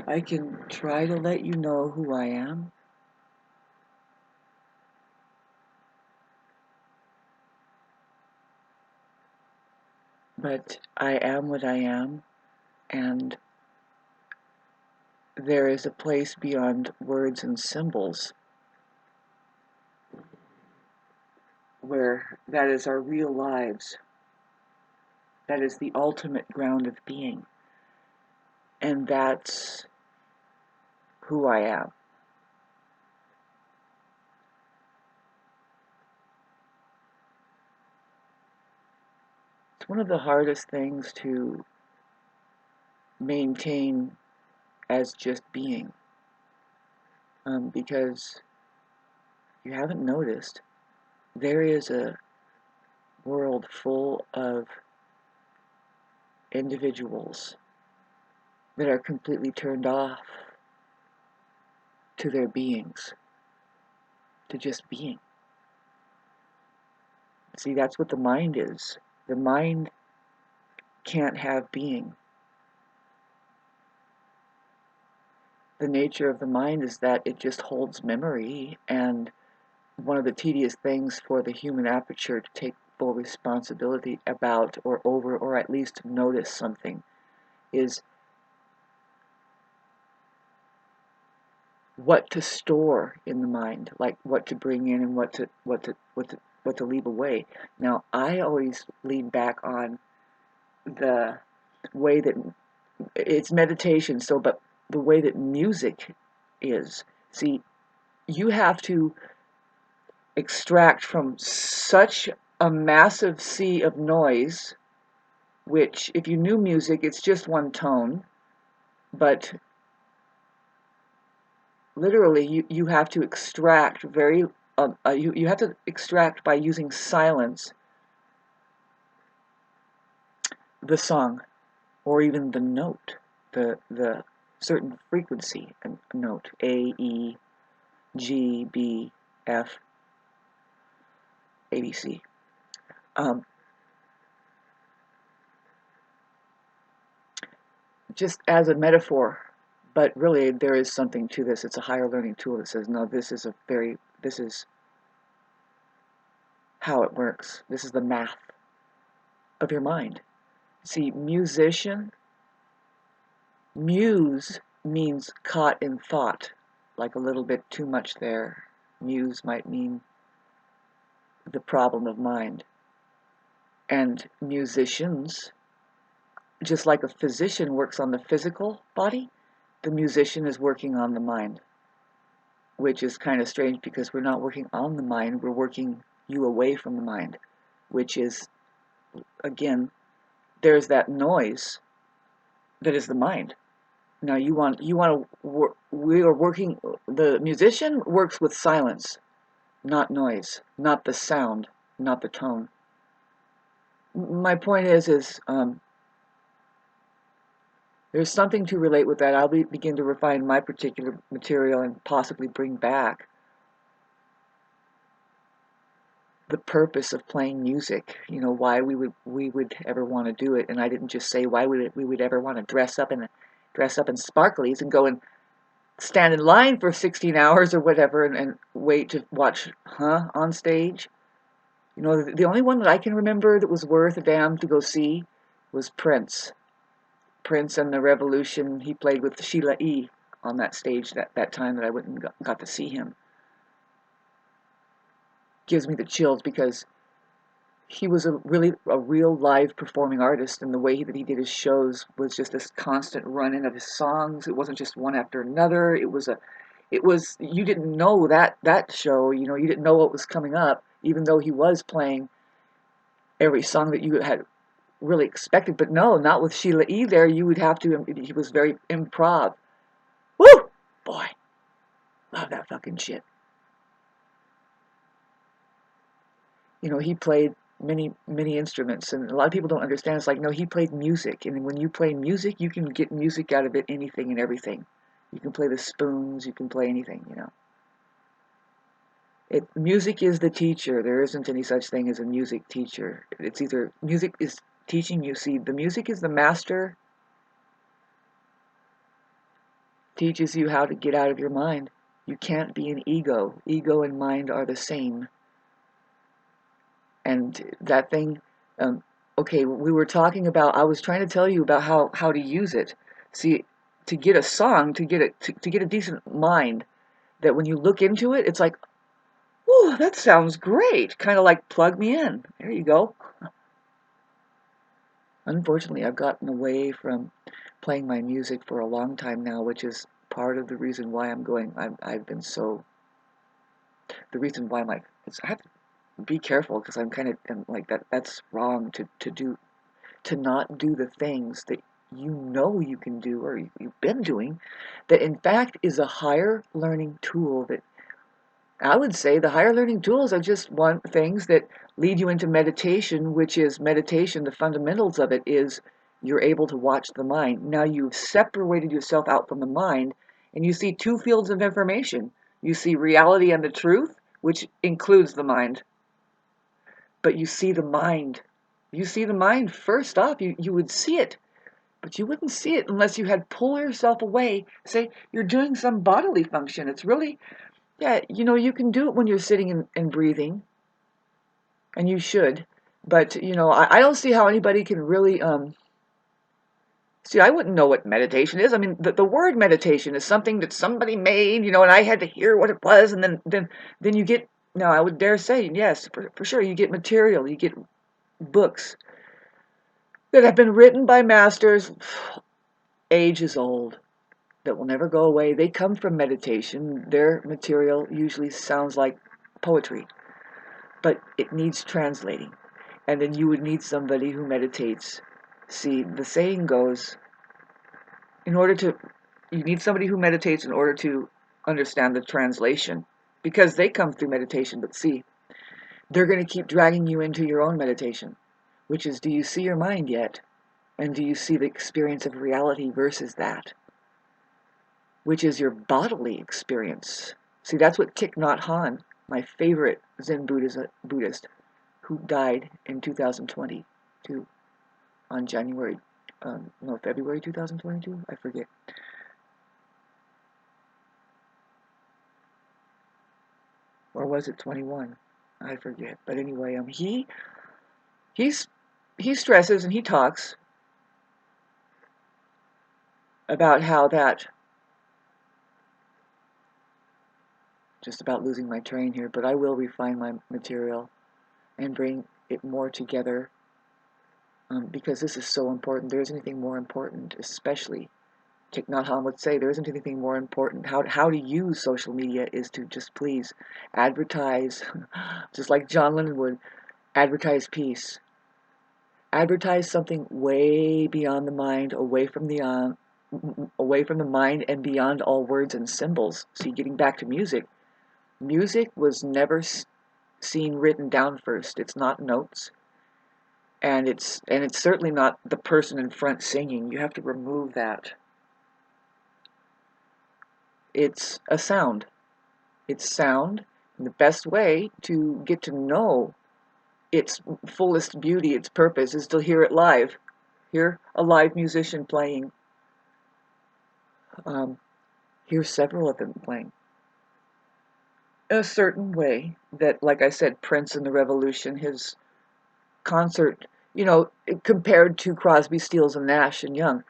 I can try to let you know who I am, but I am what I am, and there is a place beyond words and symbols where that is our real lives. That is the ultimate ground of being. And that's who I am. It's one of the hardest things to maintain as just being, because you haven't noticed, there is a world full of individuals that are completely turned off to their beings, to just being. See, that's what the mind is. The mind can't have being. The nature of the mind is that it just holds memory, and one of the tedious things for the human aperture to take full responsibility about or over, or at least notice something, is what to store in the mind, like what to bring in and what to leave away. Now, I always lean back on the way that it's meditation, but the way that music is. See, you have to extract from such a massive sea of noise, which, if you knew music, it's just one tone, but literally you have to extract you have to extract by using silence the song, or even the note, the certain frequency note, A, E, G, B, F, A, B, C. Just as a metaphor, but really there is something to this. It's a higher learning tool that says, no, this is how it works. This is the math of your mind. See, musician, muse means caught in thought, like a little bit too much there. Muse might mean the problem of mind. And musicians, just like a physician works on the physical body, the musician is working on the mind, which is kind of strange because we're not working on the mind, we're working you away from the mind, which is, again, there's that noise that is the mind. Now we are working, the musician works with silence, not noise, not the sound, not the tone. My point is there's something to relate with that. I'll begin to refine my particular material and possibly bring back the purpose of playing music. You know, why we would ever want to do it. And I didn't just say why we would ever want to dress up in sparklies and go and stand in line for 16 hours or whatever and wait to watch on stage. You know, the only one that I can remember that was worth a damn to go see was Prince. Prince and the Revolution. He played with Sheila E. on that stage that time that I went and got to see him. Gives me the chills because he was a real live performing artist, and the way that he did his shows was just this constant run-in of his songs. It wasn't just one after another. It was you didn't know that show, you know, you didn't know what was coming up, even though he was playing every song that you had really expected. But no, not with Sheila E. there. You would have to. He was very improv. Woo, boy, love that fucking shit. You know, he played many instruments, and a lot of people don't understand. It's like, no, he played music, and when you play music, you can get music out of it, anything and everything. You can play the spoons, you can play anything, you know. Music is the teacher. There isn't any such thing as a music teacher. It's either music is teaching you. See, the music is the master teaches you how to get out of your mind. You can't be an ego. Ego and mind are the same. And that thing, okay, we were talking about, I was trying to tell you about how to use it. See, to get a song, to get a decent mind, that when you look into it, it's like, oh, that sounds great. Kind of like plug me in. There you go. Unfortunately, I've gotten away from playing my music for a long time now, which is part of the reason why I'm going. I've been so. The reason why I'm like, I have to be careful because I'm kind of like that. That's wrong to not do the things that you know you can do or you've been doing. That in fact is a higher learning tool that I would say the higher learning tools are just one things that lead you into meditation, which is meditation. The fundamentals of it is you're able to watch the mind. Now you've separated yourself out from the mind and you see two fields of information. You see reality and the truth, which includes the mind. But you see the mind. You see the mind first off. You would see it, but you wouldn't see it unless you had pull yourself away. Say you're doing some bodily function. It's really yeah, you can do it when you're sitting and breathing, and you should. But, I don't see how anybody can really, see, I wouldn't know what meditation is. I mean, the word meditation is something that somebody made, and I had to hear what it was, and then you get, now I would dare say, yes, for sure, you get material, you get books that have been written by masters ages old that will never go away. They come from meditation. Their material usually sounds like poetry, but it needs translating. And then you would need somebody who meditates. See, the saying goes, you need somebody who meditates in order to understand the translation, because they come through meditation. But see, they're going to keep dragging you into your own meditation, which is, do you see your mind yet? And do you see the experience of reality versus that, which is your bodily experience? See, that's what Thich Nhat Hanh, my favorite Zen Buddhist, who died in 2022 on February 2022? I forget. Or was it 21? I forget. But anyway, he's he stresses and he talks about how that, just about losing my train here, but I will refine my material and bring it more together, because this is so important. There isn't anything more important, especially Thich Nhat Hanh would say, there isn't anything more important. How to use social media is to just please advertise, just like John Lennon would, advertise peace. Advertise something way beyond the mind, away from the mind and beyond all words and symbols. See, getting back to music, music was never seen written down first. It's not notes, and it's certainly not the person in front singing. You have to remove that. It's a sound. It's sound, and the best way to get to know its fullest beauty, its purpose, is to hear it live. Hear a live musician playing. Hear several of them playing in a certain way that, like I said, Prince and the Revolution, his concert, compared to Crosby, Stills, and Nash and Young,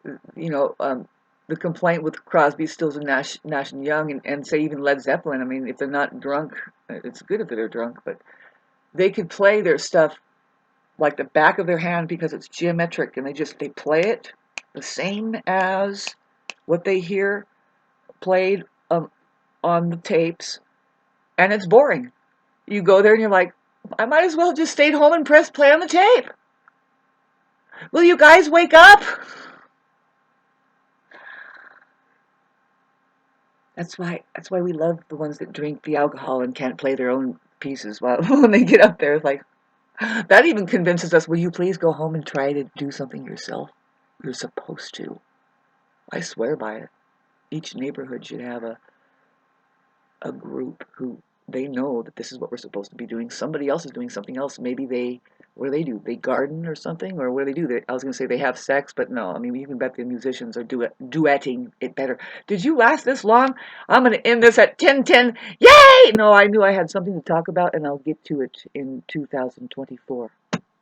the complaint with Crosby, Stills, and Nash and Young, and say even Led Zeppelin, I mean, if they're not drunk, it's good if they're drunk, but they could play their stuff like the back of their hand because it's geometric, and they play it the same as what they hear played on the tapes, and it's boring. You go there and you're like, I might as well have just stayed home and pressed play on the tape. Will you guys wake up? That's why we love the ones that drink the alcohol and can't play their own pieces when they get up there. It's like, that even convinces us, will you please go home and try to do something yourself? You're supposed to. I swear by it. Each neighborhood should have a group who they know that this is what we're supposed to be doing. Somebody else is doing something else. Maybe they What do they do? They garden or something? Or what do they do? I was going to say they have sex, but no. I mean, you can bet the musicians are duetting it better. Did you last this long? I'm going to end this at 10:10. Yay! No, I knew I had something to talk about, and I'll get to it in 2024.